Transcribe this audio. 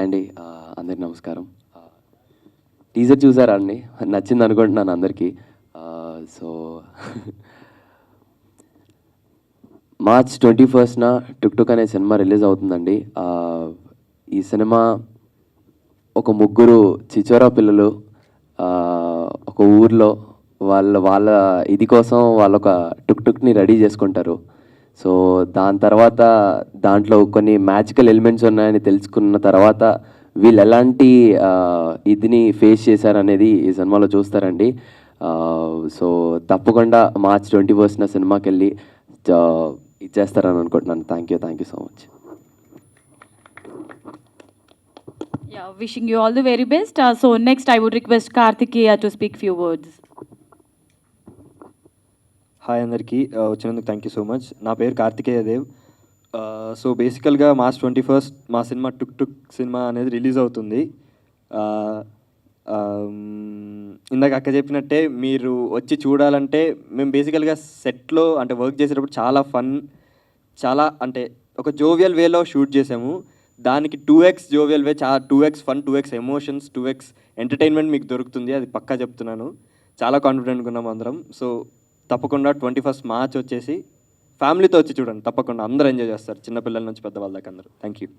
Hi అండి. అందరికి నమస్కారం. టీజర్ చూసారా అండి? నచ్చింది అనుకుంటున్నాను అందరికీ. సో మార్చ్ 21న 'టుక్ టుక్' అనే సినిమా రిలీజ్ అవుతుందండి. ఈ సినిమా ఒక ముగ్గురు చిచోరా పిల్లలు ఒక ఊర్లో వాళ్ళ వాళ్ళ ఇది కోసం వాళ్ళొక టుక్ టుక్ని రెడీ చేసుకుంటారు. సో దాని తర్వాత దాంట్లో కొన్ని మ్యాజికల్ ఎలిమెంట్స్ ఉన్నాయని తెలుసుకున్న తర్వాత వీళ్ళు ఎలాంటి ఇదిని ఫేస్ చేశారనేది ఈ సినిమాలో చూస్తారండి. సో తప్పకుండా మార్చ్ 21న సినిమాకి వెళ్ళి ఇచ్చేస్తారని అనుకుంటున్నాను. Thank you so much. Yeah, wishing you all the very best. So next I would request Karthikeya to speak few words. Hi అందరికీ, వచ్చినందుకు థ్యాంక్ యూ సో మచ్. నా పేరు కార్తికేయ దేవ్. సో బేసికల్గా మార్చ్ 21 మా సినిమా టుక్ టుక్ సినిమా అనేది రిలీజ్ అవుతుంది. ఇందాక అక్క చెప్పినట్టే మీరు వచ్చి చూడాలంటే మేము బేసికల్గా సెట్లో అంటే వర్క్ చేసేటప్పుడు చాలా ఫన్, చాలా అంటే ఒక జోవియల్ వేలో షూట్ చేసాము. దానికి 2x జోవియల్ వే, 2x fun, 2x emotions, 2x entertainment మీకు దొరుకుతుంది. అది పక్కా చెప్తున్నాను. చాలా కాన్ఫిడెంట్గా ఉన్నాం అందరం. సో తప్పకుండా 21 మార్చ్ వచ్చేసి ఫ్యామిలీతో వచ్చి చూడండి. తప్పకుండా అందరూ ఎంజాయ్ చేస్తారు, చిన్నపిల్లల నుంచి పెద్దవాళ్ళ దాకా అందరూ. Thank you.